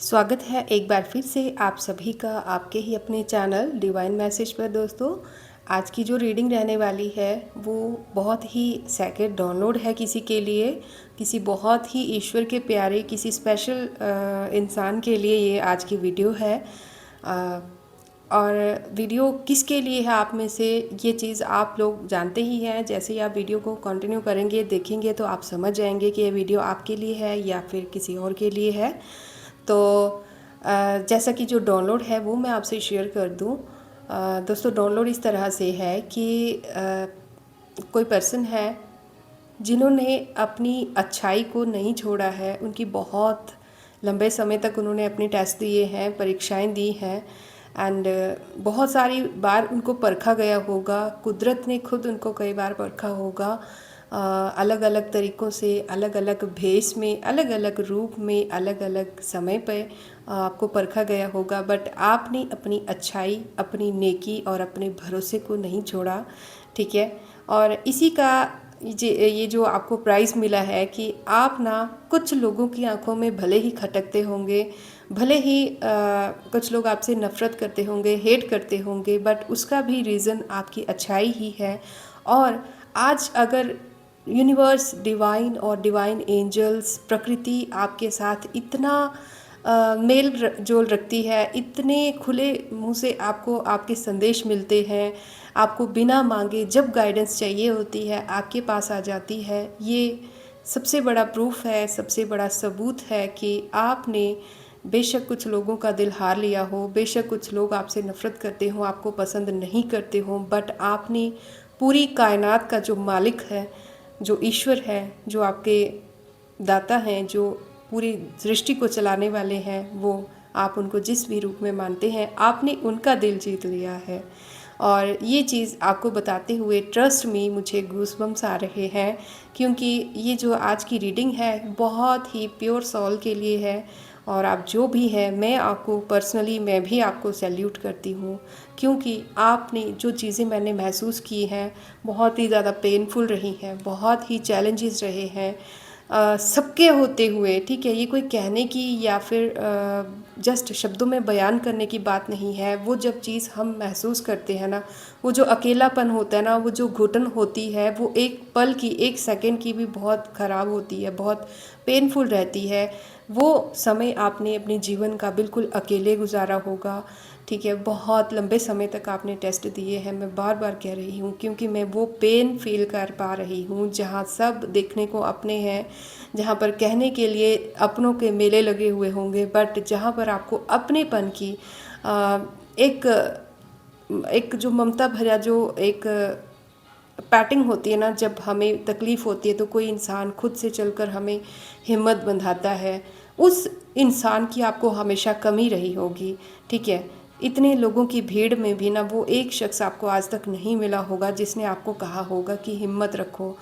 स्वागत है एक बार फिर से आप सभी का आपके ही अपने चैनल डिवाइन मैसेज पर। दोस्तों, आज की जो रीडिंग रहने वाली है वो बहुत ही सेक्रेड डाउनलोड है किसी के लिए, किसी बहुत ही ईश्वर के प्यारे, किसी स्पेशल इंसान के लिए ये आज की वीडियो है। और वीडियो किसके लिए है आप में से ये चीज़ आप लोग जानते ही हैं। जैसे ही आप वीडियो को कंटिन्यू करेंगे, देखेंगे, तो आप समझ जाएंगे कि ये वीडियो आपके लिए है या फिर किसी और के लिए है। तो जैसा कि जो डाउनलोड है वो मैं आपसे शेयर कर दूं। दोस्तों, डाउनलोड इस तरह से है कि कोई पर्सन है जिन्होंने अपनी अच्छाई को नहीं छोड़ा है। उनकी बहुत लंबे समय तक उन्होंने अपने टेस्ट दिए हैं, परीक्षाएं दी हैं, एंड बहुत सारी बार उनको परखा गया होगा। कुदरत ने खुद उनको कई बार परखा होगा, अलग अलग तरीक़ों से, अलग अलग भेष में, अलग अलग रूप में, अलग अलग समय पे आपको परखा गया होगा। बट आपने अपनी अच्छाई, अपनी नेकी और अपने भरोसे को नहीं छोड़ा, ठीक है। और इसी का ये जो आपको प्राइज़ मिला है कि आप ना कुछ लोगों की आंखों में भले ही खटकते होंगे, भले ही कुछ लोग आपसे नफ़रत करते होंगे, हेट करते होंगे, बट उसका भी रीज़न आपकी अच्छाई ही है। और आज अगर यूनिवर्स, डिवाइन और डिवाइन एंजल्स, प्रकृति आपके साथ इतना मेल जोल रखती है, इतने खुले मुंह से आपको आपके संदेश मिलते हैं, आपको बिना मांगे जब गाइडेंस चाहिए होती है आपके पास आ जाती है। ये सबसे बड़ा प्रूफ है, सबसे बड़ा सबूत है कि आपने बेशक कुछ लोगों का दिल हार लिया हो, बेशक कुछ लोग आपसे नफ़रत करते हो, आपको पसंद नहीं करते हो, बट आपने पूरी कायनात का जो मालिक है, जो ईश्वर है, जो आपके दाता हैं, जो पूरी सृष्टि को चलाने वाले हैं, वो आप उनको जिस भी रूप में मानते हैं, आपने उनका दिल जीत लिया है। और ये चीज़ आपको बताते हुए ट्रस्ट में मुझे गूज़बम्स आ रहे हैं, क्योंकि ये जो आज की रीडिंग है बहुत ही प्योर सोल के लिए है। और आप जो भी है, मैं आपको पर्सनली, मैं भी आपको सैल्यूट करती हूँ, क्योंकि आपने जो चीज़ें मैंने महसूस की हैं बहुत ही ज़्यादा पेनफुल रही हैं, बहुत ही चैलेंजेस रहे हैं, सबके होते हुए, ठीक है। ये कोई कहने की या फिर जस्ट शब्दों में बयान करने की बात नहीं है। वो जब चीज़ हम महसूस करते हैं ना, वो जो अकेलापन होता है ना, वो जो घुटन होती है, वो एक पल की, एक सेकंड की भी बहुत ख़राब होती है, बहुत पेनफुल रहती है। वो समय आपने अपने जीवन का बिल्कुल अकेले गुजारा होगा, ठीक है। बहुत लंबे समय तक आपने टेस्ट दिए हैं, मैं बार बार कह रही हूँ, क्योंकि मैं वो पेन फील कर पा रही हूँ जहाँ सब देखने को अपने हैं, जहाँ पर कहने के लिए अपनों के मेले लगे हुए होंगे, बट जहाँ पर आपको अपनेपन की एक एक जो ममता भरा जो एक पैटिंग होती है ना, जब हमें तकलीफ़ होती है तो कोई इंसान खुद से चलकर हमें हिम्मत बंधाता है, उस इंसान की आपको हमेशा कमी रही होगी, ठीक है। इतने लोगों की भीड़ में भी ना वो एक शख्स आपको आज तक नहीं मिला होगा जिसने आपको कहा होगा कि हिम्मत रखो।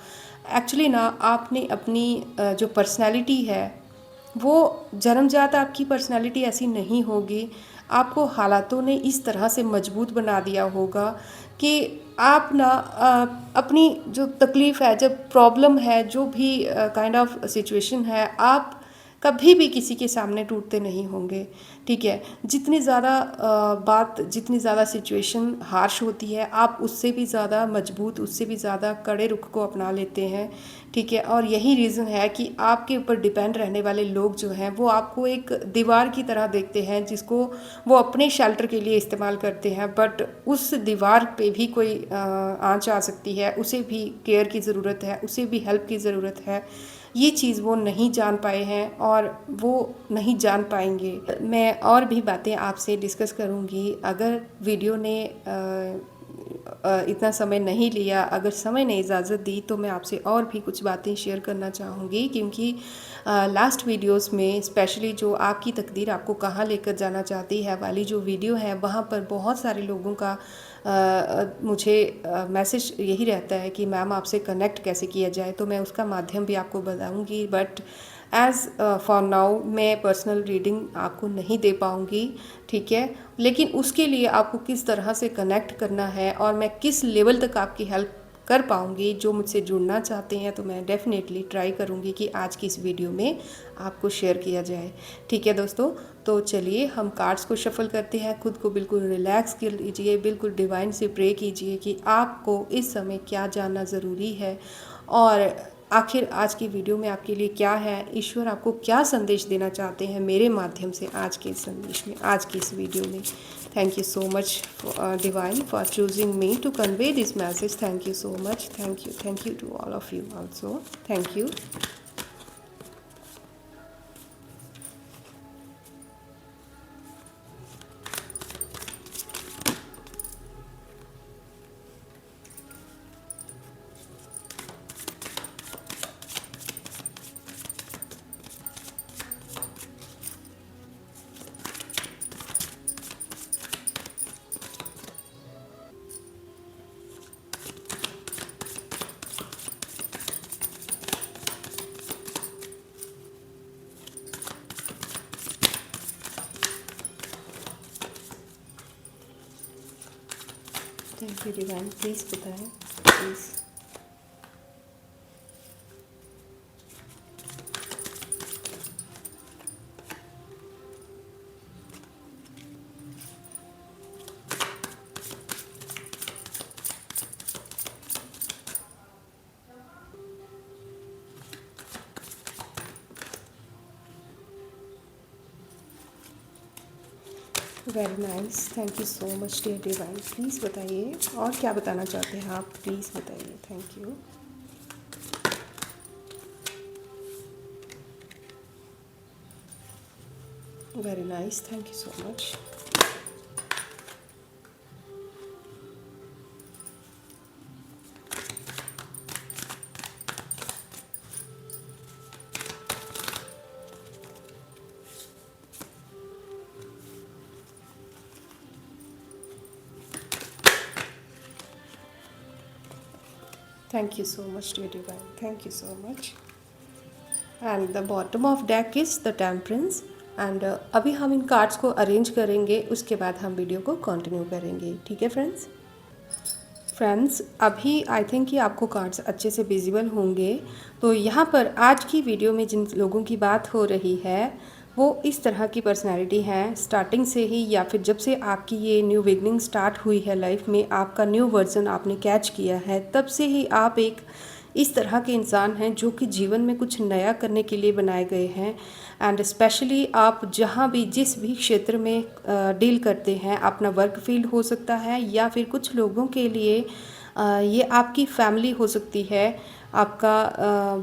एक्चुअली ना आपने अपनी जो पर्सनैलिटी है, वो जन्मजात आपकी पर्सनैलिटी ऐसी नहीं होगी। आपको हालातों ने इस तरह से मजबूत बना दिया होगा कि आप ना अपनी जो तकलीफ़ है, जब प्रॉब्लम है, जो भी काइंड ऑफ सिचुएशन है, आप कभी भी किसी के सामने टूटते नहीं होंगे, ठीक है। जितनी ज़्यादा बात, जितनी ज़्यादा सिचुएशन हार्श होती है, आप उससे भी ज़्यादा मजबूत, उससे भी ज़्यादा कड़े रुख को अपना लेते हैं, ठीक है। और यही रीज़न है कि आपके ऊपर डिपेंड रहने वाले लोग जो हैं वो आपको एक दीवार की तरह देखते हैं, जिसको वो अपने शेल्टर के लिए इस्तेमाल करते हैं, बट उस दीवार पे भी कोई आँच आ सकती है, उसे भी केयर की ज़रूरत है, उसे भी हेल्प की ज़रूरत है। ये चीज़ वो नहीं जान पाए हैं और वो नहीं जान पाएंगे। मैं और भी बातें आपसे डिस्कस करूँगी। अगर वीडियो ने इतना समय नहीं लिया, अगर समय ने इजाज़त दी, तो मैं आपसे और भी कुछ बातें शेयर करना चाहूँगी, क्योंकि लास्ट वीडियोस में स्पेशली जो आपकी तकदीर आपको कहाँ लेकर जाना चाहती है वाली जो वीडियो है, वहाँ पर बहुत सारे लोगों का मुझे मैसेज यही रहता है कि मैम आपसे कनेक्ट कैसे किया जाए, तो मैं उसका माध्यम भी आपको बताऊँगी। बट एज़ फॉर नाउ मैं पर्सनल रीडिंग आपको नहीं दे पाऊँगी, ठीक है। लेकिन उसके लिए आपको किस तरह से कनेक्ट करना है और मैं किस लेवल तक आपकी हेल्प कर पाऊँगी। जो मुझसे जुड़ना चाहते हैं तो मैं डेफ़िनेटली ट्राई करूँगी कि आज की इस वीडियो में आपको शेयर किया जाए। ठीक है दोस्तों, तो चलिए हम कार्ड्स को शफ़ल करते हैं। खुद को बिल्कुल रिलैक्स कर लीजिए, बिल्कुल डिवाइन से प्रे कीजिए कि आपको इस समय क्या जानना ज़रूरी है और आखिर आज की वीडियो में आपके लिए क्या है, ईश्वर आपको क्या संदेश देना चाहते हैं मेरे माध्यम से आज के इस संदेश में, आज की इस वीडियो में। Thank you so much Divine for choosing me to convey this message. Thank you so much. Thank you to all of you also. Thank you. Thank you Divine, please बताएं please. Very nice, thank you so much dear Divine. Please बताइए और क्या बताना चाहते हैं आप, please बताइए। Thank you. Very nice, thank you so much. Thank you so much dear divine, thank you so much. And the bottom of deck is the temperance. And अभी हम इन कार्ड्स को अरेंज करेंगे, उसके बाद हम वीडियो को continue करेंगे। ठीक है फ्रेंड्स, अभी आई थिंक कि आपको कार्ड्स अच्छे से विजिबल होंगे। तो यहाँ पर आज की वीडियो में जिन लोगों की बात हो रही है वो इस तरह की पर्सनैलिटी हैं स्टार्टिंग से ही, या फिर जब से आपकी ये न्यू बिगनिंग स्टार्ट हुई है लाइफ में, आपका न्यू वर्जन आपने कैच किया है, तब से ही आप एक इस तरह के इंसान हैं जो कि जीवन में कुछ नया करने के लिए बनाए गए हैं। एंड स्पेशली आप जहाँ भी जिस भी क्षेत्र में डील करते हैं, अपना वर्क फील्ड हो सकता है या फिर कुछ लोगों के लिए ये आपकी फैमिली हो सकती है, आपका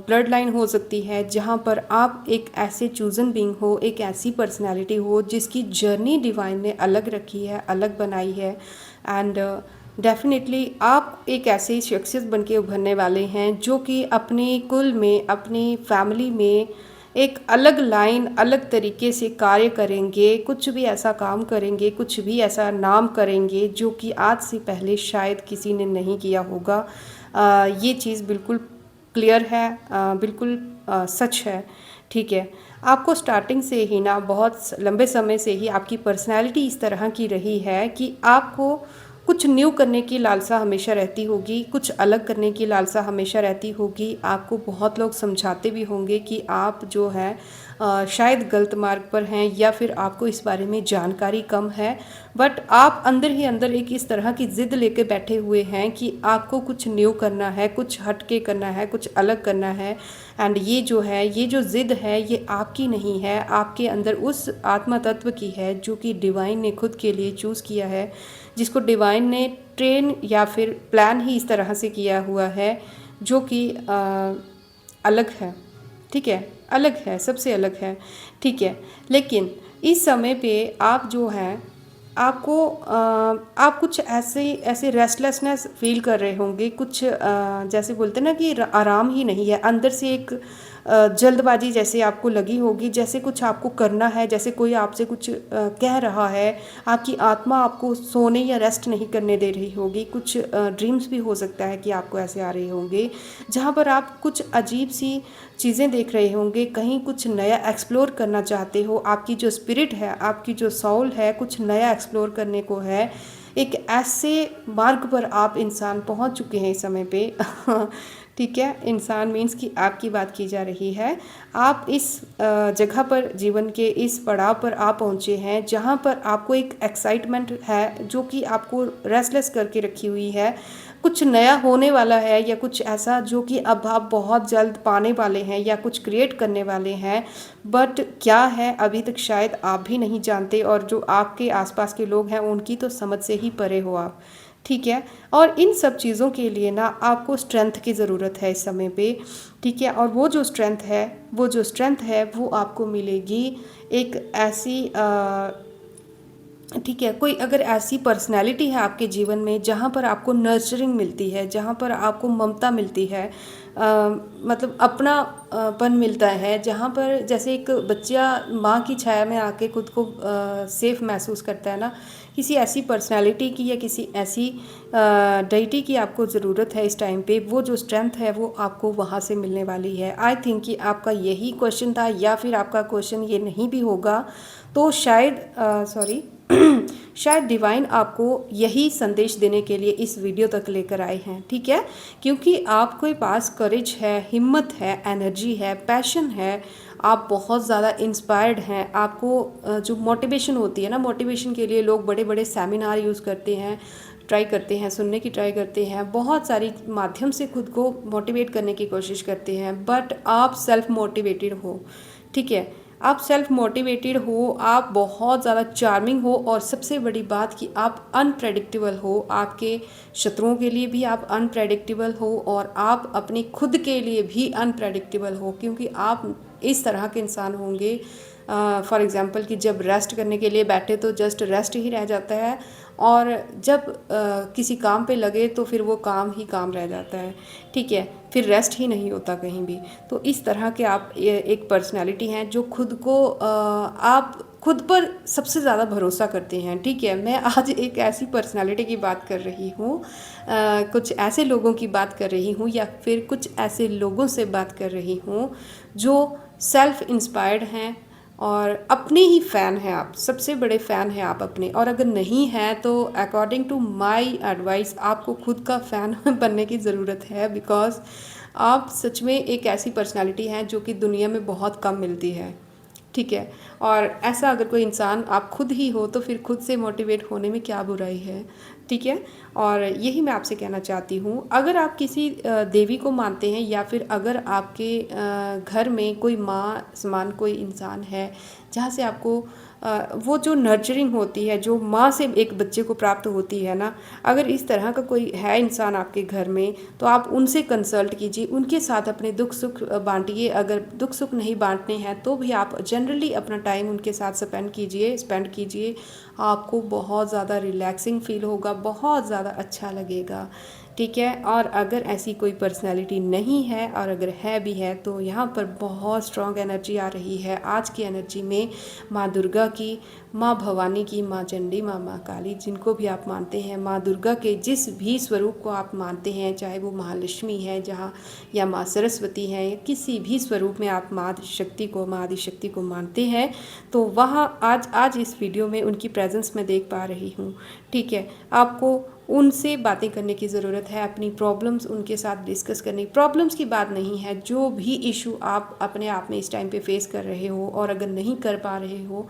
ब्लड लाइन हो सकती है, जहाँ पर आप एक ऐसे चूज़न बीइंग हो, एक ऐसी पर्सनैलिटी हो जिसकी जर्नी डिवाइन ने अलग रखी है, अलग बनाई है। एंड डेफिनेटली आप एक ऐसे शख्सियत बन के उभरने वाले हैं जो कि अपने कुल में, अपनी फैमिली में एक अलग लाइन, अलग तरीके से कार्य करेंगे, कुछ भी ऐसा काम करेंगे, कुछ भी ऐसा नाम करेंगे जो कि आज से पहले शायद किसी ने नहीं किया होगा। ये चीज़ बिल्कुल क्लियर है, बिल्कुल सच है। ठीक है, आपको स्टार्टिंग से ही ना, बहुत लंबे समय से ही आपकी पर्सनैलिटी इस तरह की रही है कि आपको कुछ न्यू करने की लालसा हमेशा रहती होगी, कुछ अलग करने की लालसा हमेशा रहती होगी। आपको बहुत लोग समझाते भी होंगे कि आप जो है शायद गलत मार्ग पर हैं या फिर आपको इस बारे में जानकारी कम है, बट आप अंदर ही अंदर एक इस तरह की ज़िद लेके बैठे हुए हैं कि आपको कुछ न्यू करना है, कुछ हटके करना है, कुछ अलग करना है। एंड ये जो है, ये जो ज़िद है, ये आपकी नहीं है, आपके अंदर उस आत्मा तत्व की है जो कि डिवाइन ने खुद के लिए चूज़ किया है, जिसको डिवाइन ने ट्रेन या फिर प्लान ही इस तरह से किया हुआ है जो कि अलग है। ठीक है, अलग है, सबसे अलग है। ठीक है, लेकिन इस समय पे आप जो हैं, आपको आप कुछ ऐसे रेस्टलेसनेस फील कर रहे होंगे, कुछ जैसे बोलते हैं ना कि आराम ही नहीं है, अंदर से एक जल्दबाजी जैसे आपको लगी होगी, जैसे कुछ आपको करना है, जैसे कोई आपसे कुछ कह रहा है, आपकी आत्मा आपको सोने या रेस्ट नहीं करने दे रही होगी। कुछ ड्रीम्स भी हो सकता है कि आपको ऐसे आ रहे होंगे जहाँ पर आप कुछ अजीब सी चीज़ें देख रहे होंगे, कहीं कुछ नया एक्सप्लोर करना चाहते हो, आपकी जो स्पिरिट है, आपकी जो सोल है, कुछ नया एक्सप्लोर करने को है। एक ऐसे मार्ग पर आप इंसान पहुंच चुके हैं इस समय पे ठीक है, इंसान मीन्स कि आपकी बात की जा रही है। आप इस जगह पर, जीवन के इस पड़ाव पर आप पहुँचे हैं जहाँ पर आपको एक एक्साइटमेंट है जो कि आपको रेस्टलेस करके रखी हुई है। कुछ नया होने वाला है या कुछ ऐसा जो कि अब आप बहुत जल्द पाने वाले हैं या कुछ क्रिएट करने वाले हैं, बट क्या है अभी तक शायद आप भी नहीं जानते, और जो आपके आसपास के लोग हैं उनकी तो समझ से ही परे हो आप। ठीक है, और इन सब चीज़ों के लिए ना आपको स्ट्रेंथ की ज़रूरत है इस समय पे। ठीक है, और वो जो स्ट्रेंथ है वो आपको मिलेगी एक ऐसी ठीक है, कोई अगर ऐसी पर्सनैलिटी है आपके जीवन में जहाँ पर आपको नर्चरिंग मिलती है, जहाँ पर आपको ममता मिलती है, मतलब अपना पन मिलता है, जहाँ पर जैसे एक बच्चा माँ की छाया में आके खुद को सेफ महसूस करता है ना, किसी ऐसी पर्सनैलिटी की या किसी ऐसी डेइटी की आपको ज़रूरत है इस टाइम पे। वो जो स्ट्रेंथ है वो आपको वहाँ से मिलने वाली है। आई थिंक कि आपका यही क्वेश्चन था, या फिर आपका क्वेश्चन ये नहीं भी होगा तो शायद सॉरी शायद डिवाइन आपको यही संदेश देने के लिए इस वीडियो तक लेकर आए हैं। ठीक है, क्योंकि आपके पास करेज है, हिम्मत है, एनर्जी है, पैशन है, आप बहुत ज़्यादा इंस्पायर्ड हैं। आपको जो मोटिवेशन होती है ना, मोटिवेशन के लिए लोग बड़े बड़े सेमिनार यूज़ करते हैं, ट्राई करते हैं, सुनने की ट्राई करते हैं, बहुत सारी माध्यम से खुद को मोटिवेट करने की कोशिश करते हैं, बट आप सेल्फ मोटिवेटेड हो। ठीक है, आप सेल्फ मोटिवेटेड हो, आप बहुत ज़्यादा चार्मिंग हो, और सबसे बड़ी बात कि आप अनप्रेडिक्टेबल हो। आपके शत्रुओं के लिए भी आप अनप्रेडिक्टेबल हो, और आप अपनी खुद के लिए भी अनप्रेडिक्टेबल हो, क्योंकि आप इस तरह के इंसान होंगे फॉर एग्ज़ाम्पल कि जब रेस्ट करने के लिए बैठे तो जस्ट रेस्ट ही रह जाता है, और जब किसी काम पे लगे तो फिर वो काम ही काम रह जाता है। ठीक है, फिर रेस्ट ही नहीं होता कहीं भी। तो इस तरह के आप एक पर्सनालिटी हैं जो खुद को आप खुद पर सबसे ज़्यादा भरोसा करते हैं। ठीक है, मैं आज एक ऐसी पर्सनालिटी की बात कर रही हूँ, कुछ ऐसे लोगों की बात कर रही हूँ, या फिर कुछ ऐसे लोगों से बात कर रही हूँ जो सेल्फ इंस्पायर्ड हैं और अपने ही फ़ैन हैं। आप सबसे बड़े फ़ैन हैं आप अपने, और अगर नहीं हैं तो अकॉर्डिंग टू माय एडवाइस आपको खुद का फ़ैन बनने की ज़रूरत है, बिकॉज़ आप सच में एक ऐसी पर्सनालिटी हैं जो कि दुनिया में बहुत कम मिलती है। ठीक है, और ऐसा अगर कोई इंसान आप खुद ही हो तो फिर खुद से मोटिवेट होने में क्या बुराई है। ठीक है, और यही मैं आपसे कहना चाहती हूँ। अगर आप किसी देवी को मानते हैं, या फिर अगर आपके घर में कोई माँ समान कोई इंसान है जहाँ से आपको वो जो नर्चरिंग होती है, जो माँ से एक बच्चे को प्राप्त होती है ना, अगर इस तरह का कोई है इंसान आपके घर में तो आप उनसे कंसल्ट कीजिए, उनके साथ अपने दुख सुख बांटिए। अगर दुख सुख नहीं बांटने हैं तो भी आप जनरली अपना टाइम उनके साथ स्पेंड कीजिए। आपको बहुत ज़्यादा रिलैक्सिंग फील होगा, बहुत ज़्यादा अच्छा लगेगा। ठीक है, और अगर ऐसी कोई पर्सनैलिटी नहीं है, और अगर है भी है तो यहाँ पर बहुत स्ट्रॉन्ग एनर्जी आ रही है। आज की एनर्जी में माँ दुर्गा की, माँ भवानी की, माँ चंडी, माँ काली, जिनको भी आप मानते हैं, माँ दुर्गा के जिस भी स्वरूप को आप मानते हैं, चाहे वो महालक्ष्मी है जहाँ, या माँ सरस्वती हैं, या किसी भी स्वरूप में आप माँ आदिशक्ति को मानते हैं, तो वहाँ आज इस वीडियो में उनकी प्रेजेंस मैं देख पा रही हूँ। ठीक है, आपको उनसे बातें करने की ज़रूरत है, अपनी प्रॉब्लम्स उनके साथ डिस्कस करनी। प्रॉब्लम्स की बात नहीं है, जो भी इशू आप अपने आप में इस टाइम पे फेस कर रहे हो, और अगर नहीं कर पा रहे हो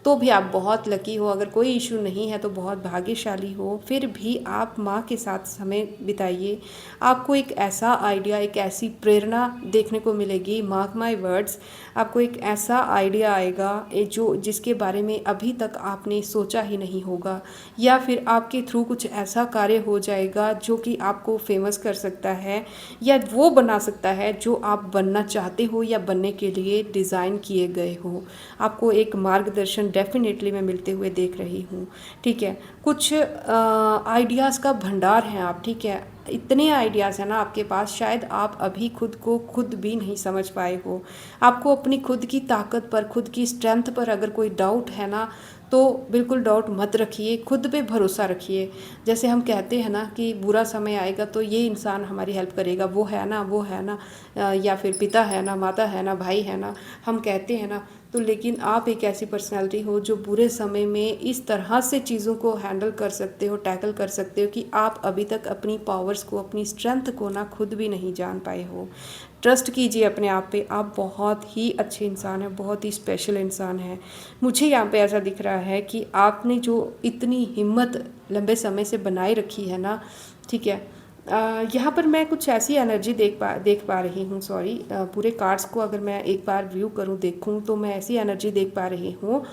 तो भी आप बहुत लकी हो। अगर कोई इशू नहीं है तो बहुत भाग्यशाली हो। फिर भी आप माँ के साथ समय बिताइए, आपको एक ऐसा आइडिया, एक ऐसी प्रेरणा देखने को मिलेगी। मार्क माय वर्ड्स, आपको एक ऐसा आइडिया आएगा जो जिसके बारे में अभी तक आपने सोचा ही नहीं होगा, या फिर आपके थ्रू कुछ ऐसा कार्य हो जाएगा जो कि आपको फेमस कर सकता है, या वो बना सकता है जो आप बनना चाहते हो या बनने के लिए डिज़ाइन किए गए हो। आपको एक मार्गदर्शन डेफिनेटली मैं मिलते हुए देख रही हूँ। ठीक है, कुछ आइडियाज़ का भंडार हैं आप। ठीक है, इतने आइडियाज़ हैं ना आपके पास, शायद आप अभी खुद को खुद भी नहीं समझ पाए हो। आपको अपनी खुद की ताकत पर, खुद की स्ट्रेंथ पर अगर कोई डाउट है ना, तो बिल्कुल डाउट मत रखिए, खुद पे भरोसा रखिए। जैसे हम कहते हैं ना कि बुरा समय आएगा तो ये इंसान हमारी हेल्प करेगा, वो है ना, या फिर पिता है ना, माता है ना, भाई है ना, हम कहते हैं ना, तो लेकिन आप एक ऐसी पर्सनैलिटी हो जो बुरे समय में इस तरह से चीज़ों को हैंडल कर सकते हो, टैकल कर सकते हो कि आप अभी तक अपनी पावर्स को, अपनी स्ट्रेंथ को ना खुद भी नहीं जान पाए हो। ट्रस्ट कीजिए अपने आप पे, आप बहुत ही अच्छे इंसान हैं, बहुत ही स्पेशल इंसान हैं। मुझे यहाँ पे ऐसा दिख रहा है कि आपने जो इतनी हिम्मत लंबे समय से बनाए रखी है ना, ठीक है, यहाँ पर मैं कुछ ऐसी एनर्जी देख पा रही हूँ, सॉरी, पूरे कार्ड्स को अगर मैं एक बार व्यू करूँ, देखूँ, तो मैं ऐसी एनर्जी देख पा रही हूँ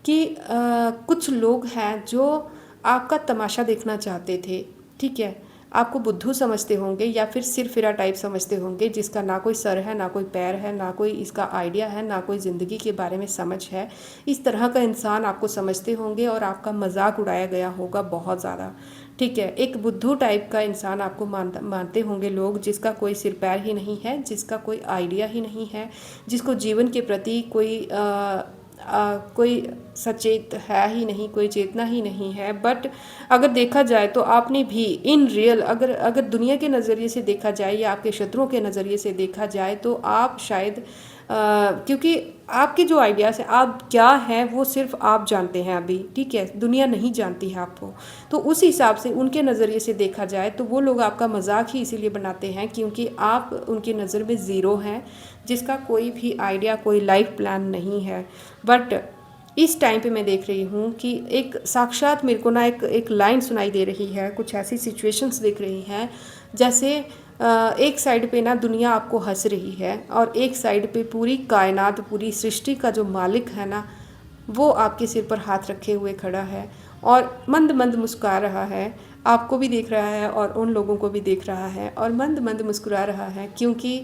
कि कुछ लोग हैं जो आपका तमाशा देखना चाहते थे, ठीक है, आपको बुद्धू समझते होंगे या फिर सिरफिरा टाइप समझते होंगे, जिसका ना कोई सर है, ना कोई पैर है, ना कोई इसका आइडिया है, ना कोई ज़िंदगी के बारे में समझ है। इस तरह का इंसान आपको समझते होंगे और आपका मजाक उड़ाया गया होगा बहुत ज़्यादा, ठीक है। एक बुद्धू टाइप का इंसान आपको मानते होंगे लोग, जिसका कोई सिर पैर ही नहीं है, जिसका कोई आइडिया ही नहीं है, जिसको जीवन के प्रति कोई सचेत है ही नहीं, कोई चेतना ही नहीं है। बट अगर देखा जाए तो आपने भी इन रियल, अगर दुनिया के नज़रिए से देखा जाए या आपके शत्रुओं के नज़रिए से देखा जाए तो आप शायद क्योंकि आपके जो आइडियाज़ हैं, आप क्या हैं वो सिर्फ आप जानते हैं अभी, ठीक है, दुनिया नहीं जानती है आपको। तो उस हिसाब से उनके नज़रिए से देखा जाए तो वो लोग आपका मजाक ही इसीलिए बनाते हैं क्योंकि आप उनकी नज़र में ज़ीरो हैं, जिसका कोई भी आइडिया, कोई लाइफ प्लान नहीं है। बट इस टाइम पे मैं देख रही हूँ कि एक साक्षात मेरे को ना एक लाइन सुनाई दे रही है, कुछ ऐसी सिचुएशंस दिख रही हैं जैसे एक साइड पे ना दुनिया आपको हंस रही है और एक साइड पे पूरी कायनात, पूरी सृष्टि का जो मालिक है ना, वो आपके सिर पर हाथ रखे हुए खड़ा है और मंद मंद मुस्कुरा रहा है। आपको भी देख रहा है और उन लोगों को भी देख रहा है और मंद मंद मुस्कुरा रहा है क्योंकि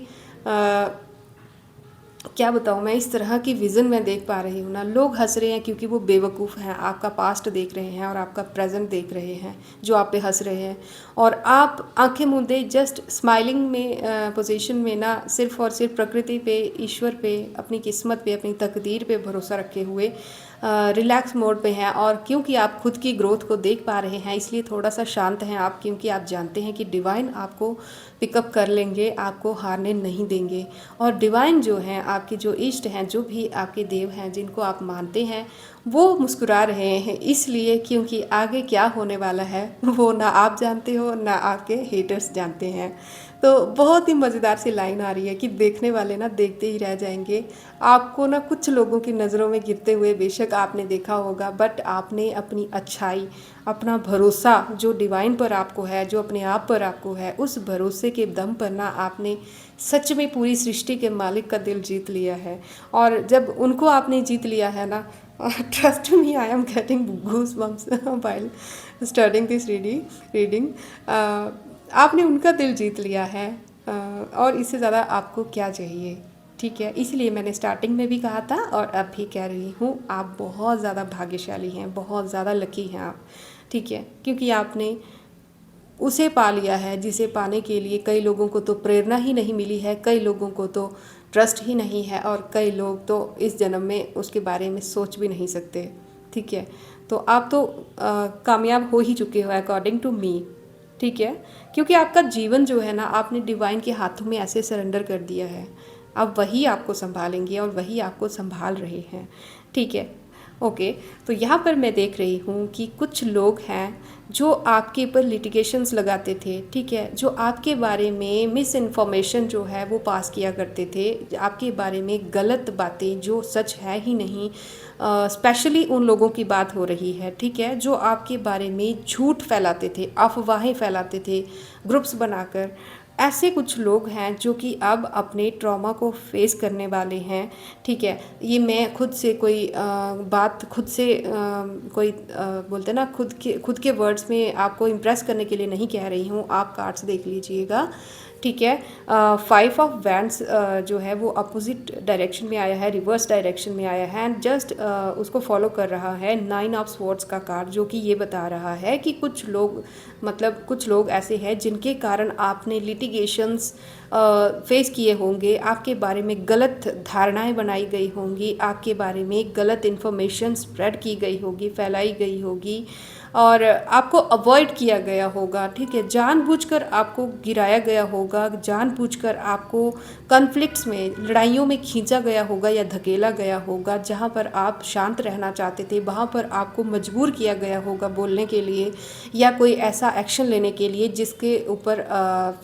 क्या बताऊँ मैं, इस तरह की विज़न मैं देख पा रही हूँ ना। लोग हंस रहे हैं क्योंकि वो बेवकूफ़ हैं, आपका पास्ट देख रहे हैं और आपका प्रेजेंट देख रहे हैं जो आप पे हंस रहे हैं, और आप आंखें मूंदे जस्ट स्माइलिंग में पोजीशन में ना सिर्फ और सिर्फ प्रकृति पे, ईश्वर पे, अपनी किस्मत पे, अपनी तकदीर पे भरोसा रखे हुए रिलैक्स मोड पे हैं। और क्योंकि आप खुद की ग्रोथ को देख पा रहे हैं इसलिए थोड़ा सा शांत हैं आप, क्योंकि आप जानते हैं कि डिवाइन आपको पिकअप कर लेंगे, आपको हारने नहीं देंगे। और डिवाइन जो हैं, आपके जो इष्ट हैं, जो भी आपके देव हैं जिनको आप मानते हैं, वो मुस्कुरा रहे हैं इसलिए क्योंकि आगे क्या होने वाला है वो ना आप जानते हो, ना आपके हेटर्स जानते हैं। तो बहुत ही मज़ेदार सी लाइन आ रही है कि देखने वाले ना देखते ही रह जाएंगे। आपको ना कुछ लोगों की नज़रों में गिरते हुए बेशक आपने देखा होगा, बट आपने अपनी अच्छाई, अपना भरोसा जो डिवाइन पर आपको है, जो अपने आप पर आपको है, उस भरोसे के दम पर ना आपने सच में पूरी सृष्टि के मालिक का दिल जीत लिया है। और जब उनको आपने जीत लिया है ना, trust me, I am getting goosebumps while starting this reading. आपने उनका दिल जीत लिया है और इससे ज़्यादा आपको क्या चाहिए, ठीक है। इसलिए मैंने स्टार्टिंग में भी कहा था और अब भी कह रही हूँ, आप बहुत ज़्यादा भाग्यशाली हैं, बहुत ज़्यादा लकी हैं आप, ठीक है, क्योंकि आपने उसे पा लिया है जिसे पाने के लिए कई लोगों को तो प्रेरणा ही नहीं मिली है, कई लोगों को तो ट्रस्ट ही नहीं है और कई लोग तो इस जन्म में उसके बारे में सोच भी नहीं सकते, ठीक है। तो आप तो कामयाब हो ही चुके हो अकॉर्डिंग टू मी, ठीक है, क्योंकि आपका जीवन जो है ना, आपने डिवाइन के हाथों में ऐसे सरेंडर कर दिया है। अब वही आपको संभालेंगे और वही आपको संभाल रहे हैं, ठीक है। ओके, तो यहाँ पर मैं देख रही हूँ कि कुछ लोग हैं जो आपके ऊपर लिटिगेशंस लगाते थे, ठीक है, जो आपके बारे में मिस इन्फॉर्मेशन जो है वो पास किया करते थे, आपके बारे में गलत बातें जो सच है ही नहीं। स्पेशली उन लोगों की बात हो रही है, ठीक है, जो आपके बारे में झूठ फैलाते थे, अफवाहें फैलाते थे ग्रुप्स बनाकर। ऐसे कुछ लोग हैं जो कि अब अपने ट्रॉमा को फेस करने वाले हैं, ठीक है। ये मैं खुद से कोई बात खुद से कोई बोलते ना, खुद के वर्ड्स में आपको इम्प्रेस करने के लिए नहीं कह रही हूँ, आप कार्ड्स देख लीजिएगा, ठीक है। 5 ऑफ वैंड्स जो है वो अपोजिट डायरेक्शन में आया है, रिवर्स डायरेक्शन में आया है, एंड जस्ट उसको फॉलो कर रहा है 9 ऑफ स्वॉर्ड्स का कार्ड, जो कि ये बता रहा है कि कुछ लोग, मतलब कुछ लोग ऐसे हैं जिनके कारण आपने लिटिगेशंस फेस किए होंगे, आपके बारे में गलत धारणाएं बनाई गई होंगी, आपके बारे में गलत इन्फॉर्मेशन स्प्रेड की गई होगी, फैलाई गई होगी, और आपको अवॉइड किया गया होगा, ठीक है, जानबूझकर आपको गिराया गया होगा, जानबूझकर आपको कॉन्फ्लिक्ट्स में, लड़ाइयों में खींचा गया होगा या धकेला गया होगा। जहाँ पर आप शांत रहना चाहते थे वहाँ पर आपको मजबूर किया गया होगा बोलने के लिए या कोई ऐसा एक्शन लेने के लिए जिसके ऊपर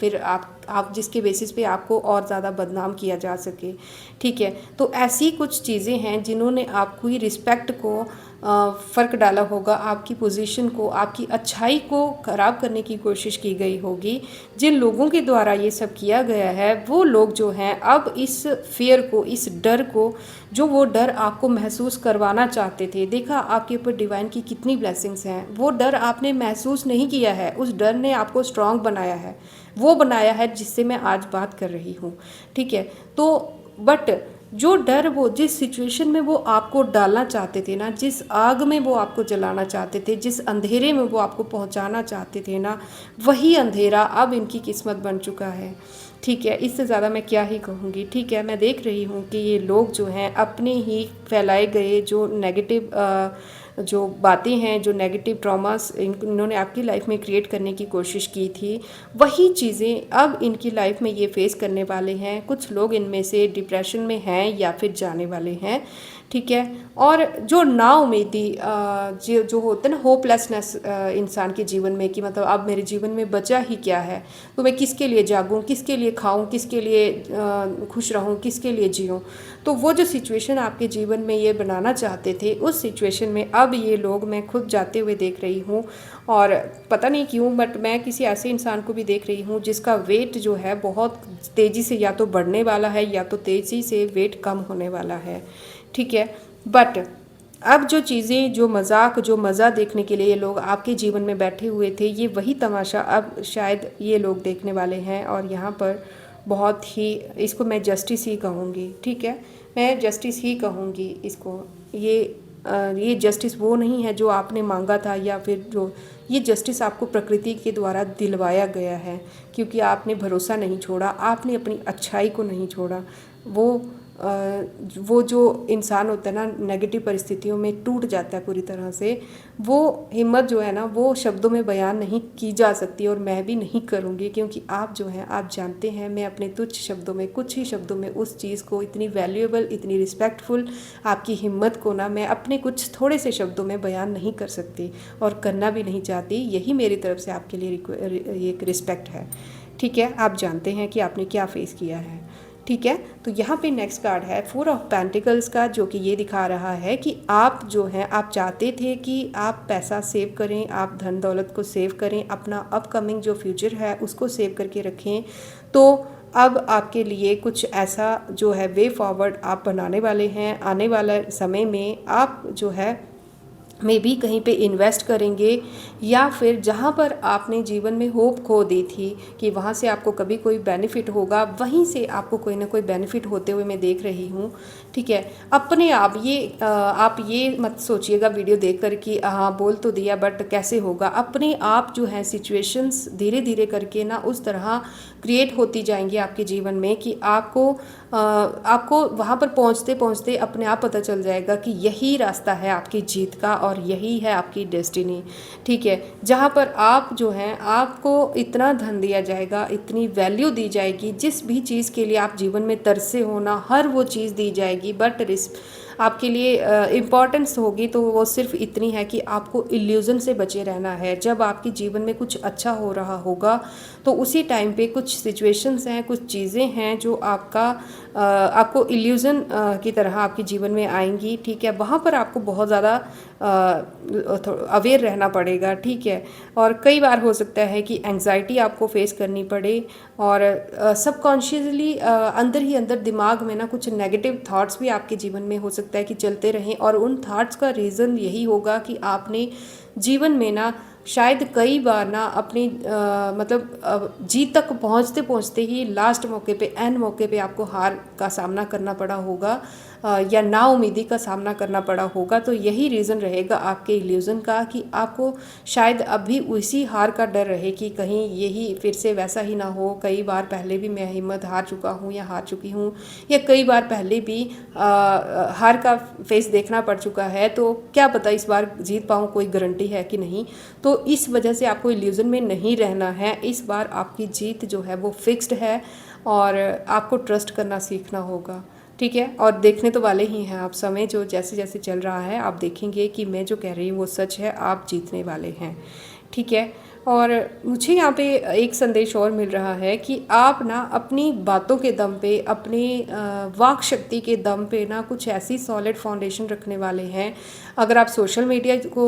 फिर आप जिसके बेसिस पे आपको और ज़्यादा बदनाम किया जा सके, ठीक है। तो ऐसी कुछ चीज़ें हैं जिन्होंने आपकी रिस्पेक्ट को फ़र्क डाला होगा, आपकी पोजीशन को, आपकी अच्छाई को ख़राब करने की कोशिश की गई होगी। जिन लोगों के द्वारा ये सब किया गया है वो लोग जो हैं अब इस फियर को, इस डर को, जो वो डर आपको महसूस करवाना चाहते थे, देखा आपके ऊपर डिवाइन की कितनी ब्लेसिंग्स हैं, वो डर आपने महसूस नहीं किया है, उस डर ने आपको स्ट्रांग बनाया है, वो बनाया है जिससे मैं आज बात कर रही हूँ, ठीक है। तो बट जो डर वो जिस सिचुएशन में वो आपको डालना चाहते थे ना, जिस आग में वो आपको जलाना चाहते थे, जिस अंधेरे में वो आपको पहुंचाना चाहते थे ना, वही अंधेरा अब इनकी किस्मत बन चुका है, ठीक है। इससे ज़्यादा मैं क्या ही कहूँगी, ठीक है। मैं देख रही हूँ कि ये लोग जो हैं अपने ही फैलाए गए जो नेगेटिव जो बातें हैं, जो नेगेटिव ट्रॉमास इन्होंने आपकी लाइफ में क्रिएट करने की कोशिश की थी, वही चीज़ें अब इनकी लाइफ में ये फेस करने वाले हैं। कुछ लोग इनमें से डिप्रेशन में हैं या फिर जाने वाले हैं, ठीक है। और जो नाउमीदी जो होता है ना, होपलेसनेस इंसान के जीवन में कि मतलब अब मेरे जीवन में बचा ही क्या है, तो मैं किसके लिए जागूं, किसके लिए खाऊं, किसके लिए खुश रहूं, किसके लिए जीऊं। तो वो जो सिचुएशन आपके जीवन में ये बनाना चाहते थे, उस सिचुएशन में अब ये लोग, मैं खुद जाते हुए देख रही हूँ। और पता नहीं क्यों बट मैं किसी ऐसे इंसान को भी देख रही हूँ जिसका वेट जो है बहुत तेज़ी से या तो बढ़ने वाला है या तो तेज़ी से वेट कम होने वाला है, ठीक है। बट अब जो चीज़ें, जो मजाक, जो मज़ा देखने के लिए ये लोग आपके जीवन में बैठे हुए थे, ये वही तमाशा अब शायद ये लोग देखने वाले हैं। और यहाँ पर बहुत ही, इसको मैं जस्टिस ही कहूँगी, ठीक है, मैं जस्टिस ही कहूँगी इसको। ये जस्टिस वो नहीं है जो आपने मांगा था, या फिर जो ये जस्टिस आपको प्रकृति के द्वारा दिलवाया गया है, क्योंकि आपने भरोसा नहीं छोड़ा, आपने अपनी अच्छाई को नहीं छोड़ा। वो जो इंसान होता है ना, नेगेटिव परिस्थितियों में टूट जाता है पूरी तरह से, वो हिम्मत जो है ना, वो शब्दों में बयान नहीं की जा सकती और मैं भी नहीं करूँगी, क्योंकि आप जो हैं, आप जानते हैं, मैं अपने तुच्छ शब्दों में, कुछ ही शब्दों में उस चीज़ को, इतनी वैल्यूएबल, इतनी रिस्पेक्टफुल आपकी हिम्मत को ना, मैं अपने कुछ थोड़े से शब्दों में बयान नहीं कर सकती और करना भी नहीं चाहती। यही मेरी तरफ से आपके लिए एक रिस्पेक्ट है, ठीक है। आप जानते हैं कि आपने क्या फेस किया है, ठीक है। तो यहाँ पे नेक्स्ट कार्ड है 4 ऑफ पेंटिकल्स का, जो कि ये दिखा रहा है कि आप जो हैं, आप चाहते थे कि आप पैसा सेव करें, आप धन दौलत को सेव करें, अपना अपकमिंग जो फ्यूचर है उसको सेव करके रखें। तो अब आपके लिए कुछ ऐसा जो है वे फॉरवर्ड आप बनाने वाले हैं। आने वाला समय में आप जो है में भी कहीं पे इन्वेस्ट करेंगे, या फिर जहाँ पर आपने जीवन में होप खो दी थी कि वहाँ से आपको कभी कोई बेनिफिट होगा, वहीं से आपको कोई ना कोई बेनिफिट होते हुए मैं देख रही हूँ, ठीक है। अपने आप ये मत सोचिएगा वीडियो देख कर कि हाँ बोल तो दिया बट कैसे होगा। अपने आप जो है सिचुएशंस धीरे धीरे करके ना उस तरह क्रिएट होती जाएंगी आपके जीवन में कि आपको वहाँ पर पहुँचते पहुँचते अपने आप पता चल जाएगा कि यही रास्ता है आपकी जीत का और यही है आपकी डेस्टिनी, ठीक है। जहाँ पर आप जो हैं, आपको इतना धन दिया जाएगा, इतनी वैल्यू दी जाएगी, जिस भी चीज़ के लिए आप जीवन में तरसे हो ना, हर वो चीज़ दी जाएगी। बट आपके लिए इम्पॉर्टेंस होगी तो वो सिर्फ इतनी है कि आपको इल्यूज़न से बचे रहना है। जब आपके जीवन में कुछ अच्छा हो रहा होगा तो उसी टाइम पे कुछ सिचुएशंस हैं, कुछ चीज़ें हैं जो आपको इल्यूज़न की तरह आपके जीवन में आएंगी, ठीक है। वहाँ पर आपको बहुत ज़्यादा अवेयर रहना पड़ेगा, ठीक है। और कई बार हो सकता है कि एंग्जाइटी आपको फेस करनी पड़े और सबकॉन्शियसली अंदर ही अंदर दिमाग में ना कुछ नेगेटिव थॉट्स भी आपके जीवन में हो सकता है कि चलते रहें, और उन थॉट्स का रीज़न यही होगा कि आपने जीवन में ना शायद कई बार ना अपनी जीत तक पहुंचते पहुंचते ही लास्ट मौके पे, एंड मौके पे आपको हार का सामना करना पड़ा होगा। या नाउम्मीदी का सामना करना पड़ा होगा, तो यही रीज़न रहेगा आपके इल्यूज़न का कि आपको शायद अभी उसी हार का डर रहे कि कहीं यही फिर से वैसा ही ना हो। कई बार पहले भी मैं हिम्मत हार चुका हूँ या हार चुकी हूँ, या कई बार पहले भी हार का फेस देखना पड़ चुका है, तो क्या पता इस बार जीत पाऊँ, कोई गारंटी है कि नहीं। तो इस वजह से आपको इल्यूज़न में नहीं रहना है। इस बार आपकी जीत जो है वो फिक्स्ड है और आपको ट्रस्ट करना सीखना होगा, ठीक है। और देखने तो वाले ही हैं आप, समय जो जैसे जैसे चल रहा है आप देखेंगे कि मैं जो कह रही हूँ वो सच है, आप जीतने वाले हैं, ठीक है। और मुझे यहाँ पे एक संदेश और मिल रहा है कि आप ना अपनी बातों के दम पे, अपनी वाक शक्ति के दम पे ना कुछ ऐसी सॉलिड फाउंडेशन रखने वाले हैं। अगर आप सोशल मीडिया को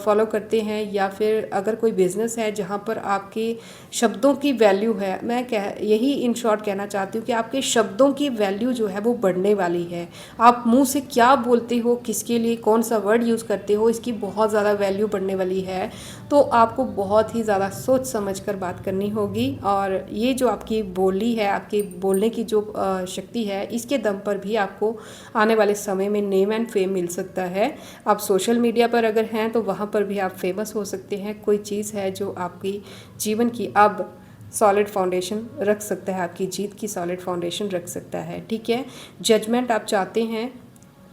फॉलो करते हैं या फिर अगर कोई बिज़नेस है जहाँ पर आपके शब्दों की वैल्यू है, मैं यही इन शॉर्ट कहना चाहती हूँ कि आपके शब्दों की वैल्यू जो है वो बढ़ने वाली है। आप मुंह से क्या बोलते हो, किसके लिए कौन सा वर्ड यूज़ करते हो, इसकी बहुत ज़्यादा वैल्यू बढ़ने वाली है। तो आपको बहुत ही ज़्यादा सोच समझ कर बात करनी होगी। और ये जो आपकी बोली है, आपके बोलने की जो शक्ति है, इसके दम पर भी आपको आने वाले समय में नेम एंड फेम मिल सकता है। आप सोशल मीडिया पर अगर हैं तो वहाँ पर भी आप फेमस हो सकते हैं। कोई चीज़ है जो आपकी जीवन की अब सॉलिड फाउंडेशन रख सकता है, आपकी जीत की सॉलिड फाउंडेशन रख सकता है, ठीक है। जजमेंट आप चाहते हैं,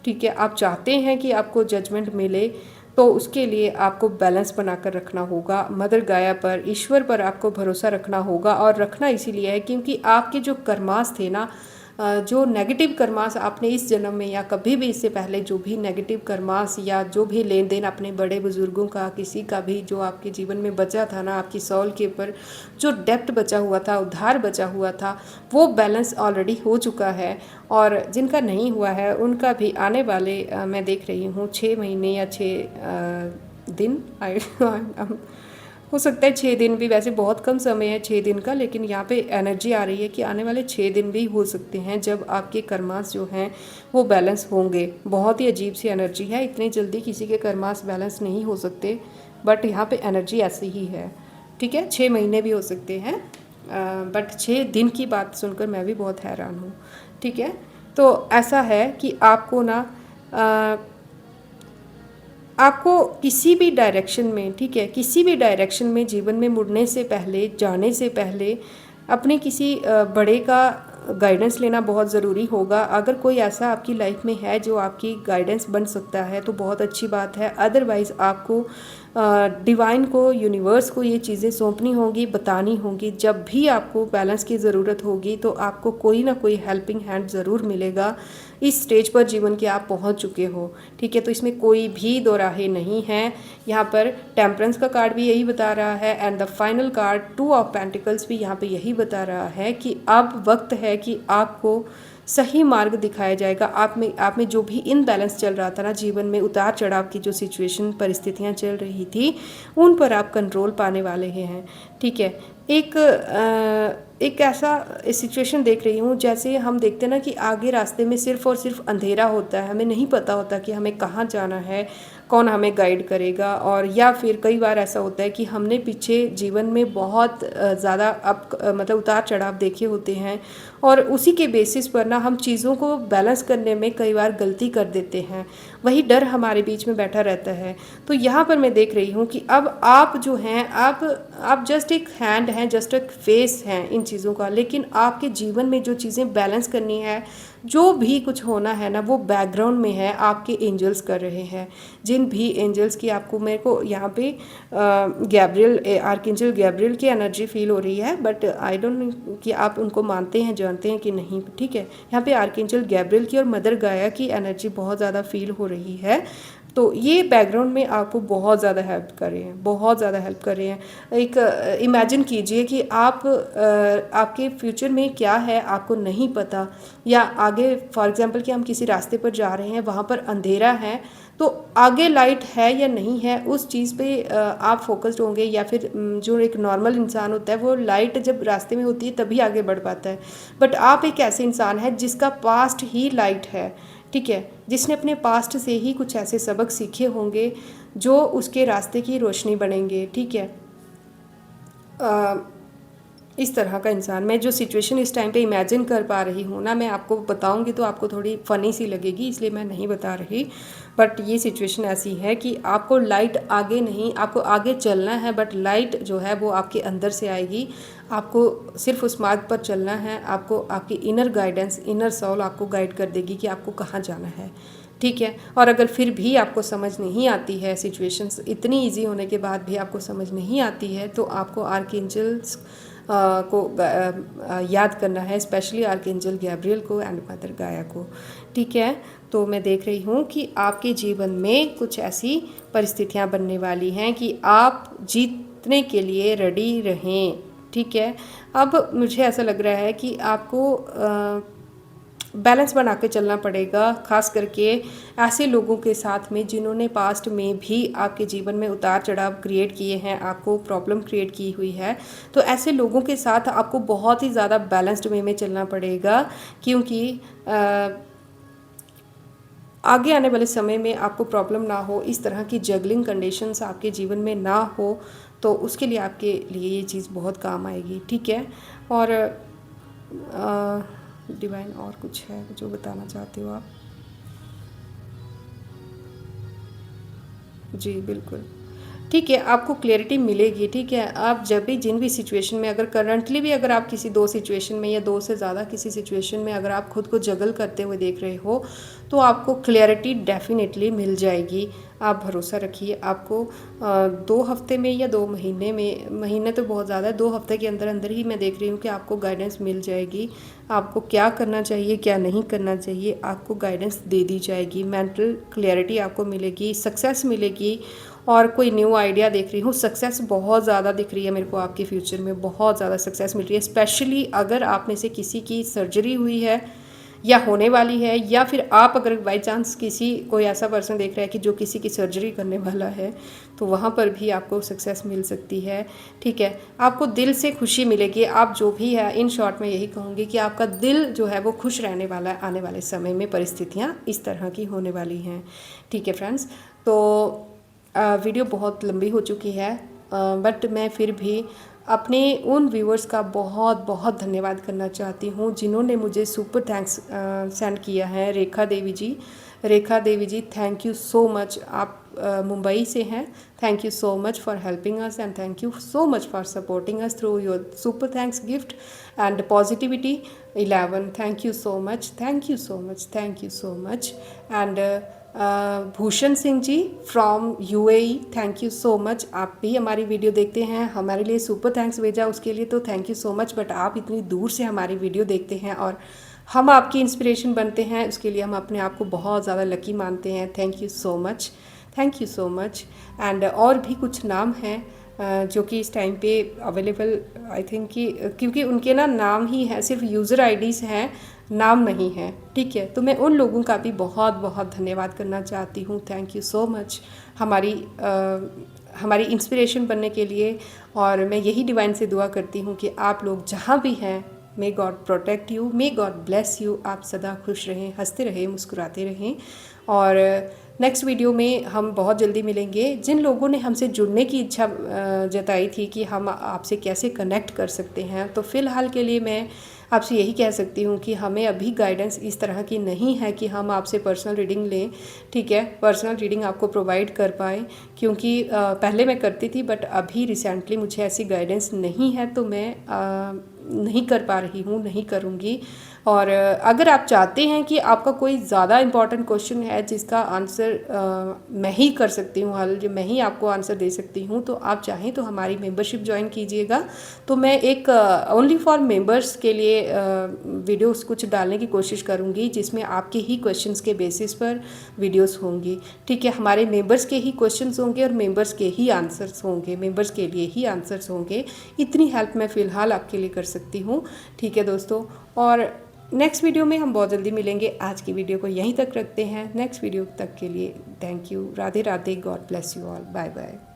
ठीक है, आप चाहते हैं कि आपको जजमेंट मिले, तो उसके लिए आपको बैलेंस बनाकर रखना होगा। मदर गाया पर, ईश्वर पर आपको भरोसा रखना होगा। और रखना इसीलिए है क्योंकि आपके जो कर्मास थे ना, जो नेगेटिव कर्मास आपने इस जन्म में या कभी भी इससे पहले जो भी नेगेटिव कर्मास या जो भी लेन देन अपने बड़े बुजुर्गों का, किसी का भी जो आपके जीवन में बचा था ना, आपकी सॉल के ऊपर जो डेप्ट बचा हुआ था, उधार बचा हुआ था, वो बैलेंस ऑलरेडी हो चुका है। और जिनका नहीं हुआ है उनका भी आने वाले मैं देख रही हूँ 6 महीने या 6 दिन हो सकता है 6 दिन भी, वैसे बहुत कम समय है 6 दिन का, लेकिन यहाँ पे एनर्जी आ रही है कि आने वाले 6 दिन भी हो सकते हैं जब आपके कर्मास जो हैं वो बैलेंस होंगे। बहुत ही अजीब सी एनर्जी है, इतनी जल्दी किसी के कर्मास बैलेंस नहीं हो सकते, बट यहाँ पे एनर्जी ऐसी ही है, ठीक है। 6 महीने भी हो सकते हैं, बट 6 दिन की बात सुनकर मैं भी बहुत हैरान हूँ, ठीक है। तो ऐसा है कि आपको ना आपको किसी भी डायरेक्शन में, ठीक है, किसी भी डायरेक्शन में जीवन में मुड़ने से पहले, जाने से पहले अपने किसी बड़े का गाइडेंस लेना बहुत ज़रूरी होगा। अगर कोई ऐसा आपकी लाइफ में है जो आपकी गाइडेंस बन सकता है तो बहुत अच्छी बात है। अदरवाइज़ आपको डिवाइन को, यूनिवर्स को ये चीज़ें सौंपनी होंगी, बतानी होंगी। जब भी आपको बैलेंस की ज़रूरत होगी तो आपको कोई ना कोई हेल्पिंग हैंड ज़रूर मिलेगा। इस स्टेज पर जीवन के आप पहुंच चुके हो, ठीक है, तो इसमें कोई भी दो राहें नहीं है। यहाँ पर टेम्परेंस का कार्ड भी यही बता रहा है and the final card 2 of pentacles भी यहाँ पे यही बता रहा है कि अब वक्त है कि आपको सही मार्ग दिखाया जाएगा। आप में जो भी इनबैलेंस चल रहा था ना, जीवन में उतार चढ़ाव की जो सिचुएशन, परिस्थितियाँ चल रही थी, उन पर आप कंट्रोल पाने वाले हैं, ठीक है। एक ऐसा सिचुएशन देख रही हूँ जैसे हम देखते हैं ना कि आगे रास्ते में सिर्फ़ और सिर्फ अंधेरा होता है, हमें नहीं पता होता कि हमें कहाँ जाना है, कौन हमें गाइड करेगा। और या फिर कई बार ऐसा होता है कि हमने पीछे जीवन में बहुत ज़्यादा मतलब उतार चढ़ाव देखे होते हैं और उसी के बेसिस पर ना हम चीज़ों को बैलेंस करने में कई बार गलती कर देते हैं, वही डर हमारे बीच में बैठा रहता है। तो यहाँ पर मैं देख रही हूँ कि अब आप जो हैं, आप जस्ट एक हैंड हैं, जस्ट एक फेस हैं इन चीज़ों का, लेकिन आपके जीवन में जो चीज़ें बैलेंस करनी है, जो भी कुछ होना है ना, वो बैकग्राउंड में है, आपके एंजल्स कर रहे हैं। जिन भी एंजल्स की आपको, मेरे को यहाँ पे गैब्रियल, आर्कएंजल गैब्रियल की एनर्जी फील हो रही है, बट आई डोंट नो कि आप उनको मानते हैं, जानते हैं कि नहीं, ठीक है। यहाँ पे आर्कएंजल गैब्रियल की और मदर गाया की एनर्जी बहुत ज़्यादा फील हो रही है। तो ये बैकग्राउंड में आपको बहुत ज़्यादा हेल्प कर रहे हैं, बहुत ज़्यादा हेल्प कर रहे हैं। एक इमेजिन कीजिए कि आपके फ्यूचर में क्या है आपको नहीं पता, या आगे फॉर एग्जांपल कि हम किसी रास्ते पर जा रहे हैं, वहाँ पर अंधेरा है, तो आगे लाइट है या नहीं है उस चीज़ पे आप फोकस्ड होंगे। या फिर जो एक नॉर्मल इंसान होता है वो लाइट जब रास्ते में होती है तभी आगे बढ़ पाता है, बट आप एक ऐसे इंसान हैं जिसका पास्ट ही लाइट है, ठीक है, जिसने अपने पास्ट से ही कुछ ऐसे सबक सीखे होंगे जो उसके रास्ते की रोशनी बनेंगे, ठीक है। इस तरह का इंसान। मैं जो सिचुएशन इस टाइम पे इमेजिन कर पा रही हूँ ना, मैं आपको बताऊँगी तो आपको थोड़ी फ़नी सी लगेगी, इसलिए मैं नहीं बता रही। बट ये सिचुएशन ऐसी है कि आपको लाइट आगे नहीं, आपको आगे चलना है, बट लाइट जो है वो आपके अंदर से आएगी। आपको सिर्फ उस मार्ग पर चलना है। आपको आपकी इनर गाइडेंस, इनर सोल आपको गाइड कर देगी कि आपको कहाँ जाना है, ठीक है। और अगर फिर भी आपको समझ नहीं आती है, सिचुएशंस इतनी इजी होने के बाद भी आपको समझ नहीं आती है, तो आपको आर्कएंजल्स को याद करना है, स्पेशली आर्कएंजल गैब्रियल को एंड मदर गाया को, ठीक है। तो मैं देख रही हूँ कि आपके जीवन में कुछ ऐसी परिस्थितियाँ बनने वाली हैं कि आप जीतने के लिए रेडी रहें, ठीक है। अब मुझे ऐसा लग रहा है कि आपको बैलेंस बना के चलना पड़ेगा, खास करके ऐसे लोगों के साथ में जिन्होंने पास्ट में भी आपके जीवन में उतार चढ़ाव क्रिएट किए हैं, आपको प्रॉब्लम क्रिएट की हुई है। तो ऐसे लोगों के साथ आपको बहुत ही ज़्यादा बैलेंस्ड वे में चलना पड़ेगा, क्योंकि आगे आने वाले समय में आपको प्रॉब्लम ना हो, इस तरह की जगलिंग कंडीशंस आपके जीवन में ना हो, तो उसके लिए आपके लिए ये चीज़ बहुत काम आएगी, ठीक है। और डिवाइन और कुछ है जो बताना चाहते हो आप? जी बिल्कुल, ठीक है, आपको क्लैरिटी मिलेगी, ठीक है। आप जब भी जिन भी सिचुएशन में, अगर करंटली भी अगर आप किसी 2 सिचुएशन में या 2 से ज़्यादा किसी सिचुएशन में अगर आप खुद को जगल करते हुए देख रहे हो, तो आपको क्लैरिटी डेफिनेटली मिल जाएगी। आप भरोसा रखिए। आपको 2 हफ्ते में या 2 महीने में, महीने तो बहुत ज़्यादा है, 2 हफ्ते के अंदर अंदर ही मैं देख रही हूँ कि आपको गाइडेंस मिल जाएगी। आपको क्या करना चाहिए, क्या नहीं करना चाहिए, आपको गाइडेंस दे दी जाएगी। मेंटल क्लैरिटी आपको मिलेगी, सक्सेस मिलेगी। और कोई न्यू आइडिया देख रही हूँ, सक्सेस बहुत ज़्यादा दिख रही है मेरे को आपके फ्यूचर में, बहुत ज़्यादा सक्सेस मिल रही है। स्पेशली अगर आप में से किसी की सर्जरी हुई है या होने वाली है, या फिर आप अगर बाई चांस किसी कोई ऐसा पर्सन देख रहा है कि जो किसी की सर्जरी करने वाला है, तो वहाँ पर भी आपको सक्सेस मिल सकती है, ठीक है। आपको दिल से खुशी मिलेगी। आप जो भी है, इन शॉर्ट में यही कहूँगी कि आपका दिल जो है वो खुश रहने वाला है। आने वाले समय में परिस्थितियाँ इस तरह की होने वाली हैं, ठीक है फ्रेंड्स। तो वीडियो बहुत लंबी हो चुकी है, बट मैं फिर भी अपने उन व्यूअर्स का बहुत बहुत धन्यवाद करना चाहती हूँ जिन्होंने मुझे सुपर थैंक्स सेंड किया है। Rekha Devi ji, thank you so much. आप मुंबई से हैं। Thank you so much for helping us and thank you so much for supporting us through your super thanks gift and positivity 11। Thank you so much, thank you so much, thank you so much. And Bhushan Singh ji from UAE, thank you so much. आप भी हमारी video देखते हैं, हमारे लिए super thanks भेजा, उसके लिए तो thank you so much. But आप इतनी दूर से हमारी वीडियो देखते हैं और हम आपकी इंस्पिरेशन बनते हैं, उसके लिए हम अपने आप को बहुत ज़्यादा लकी मानते हैं। Thank you so much, thank you so much. And और भी कुछ नाम हैं जो कि इस टाइम पे अवेलेबल, आई थिंक कि क्योंकि उनके ना नाम ही हैं, सिर्फ यूज़र आईडीज़ हैं, नाम नहीं है, ठीक है। तो मैं उन लोगों का भी बहुत बहुत धन्यवाद करना चाहती हूँ। थैंक यू सो मच हमारी इंस्पिरेशन बनने के लिए। और मैं यही डिवाइन से दुआ करती हूँ कि आप लोग जहाँ भी हैं, may God protect you, may God bless you. आप सदा खुश रहें, हंसते रहें, मुस्कुराते रहें। और नेक्स्ट वीडियो में हम बहुत जल्दी मिलेंगे। जिन लोगों ने हमसे जुड़ने की इच्छा जताई थी कि हम आपसे कैसे कनेक्ट कर सकते हैं, तो फ़िलहाल के लिए मैं आपसे यही कह सकती हूँ कि हमें अभी गाइडेंस इस तरह की नहीं है कि हम आपसे पर्सनल रीडिंग लें, ठीक है, पर्सनल रीडिंग आपको प्रोवाइड कर पाएँ। क्योंकि पहले मैं करती थी, बट अभी रिसेंटली मुझे ऐसी गाइडेंस नहीं है, तो मैं नहीं कर पा रही हूँ, नहीं करूँगी। और अगर आप चाहते हैं कि आपका कोई ज़्यादा इम्पॉर्टेंट क्वेश्चन है जिसका आंसर मैं ही कर सकती हूँ, हल जो मैं ही आपको आंसर दे सकती हूँ, तो आप चाहें तो हमारी मेंबरशिप ज्वाइन कीजिएगा। तो मैं एक ओनली फॉर मेंबर्स के लिए वीडियोस कुछ डालने की कोशिश करूँगी, जिसमें आपके ही क्वेश्चंस के बेसिस पर वीडियोस होंगी, ठीक है। हमारे मेंबर्स के ही क्वेश्चंस होंगे और मेंबर्स के ही आंसर्स होंगे, मेंबर्स के लिए ही आंसर्स होंगे। इतनी हेल्प मैं फ़िलहाल आपके लिए कर सकती हूँ, ठीक है दोस्तों। और नेक्स्ट वीडियो में हम बहुत जल्दी मिलेंगे। आज की वीडियो को यहीं तक रखते हैं। नेक्स्ट वीडियो तक के लिए thank you. Radhe Radhe, God bless you all, bye bye.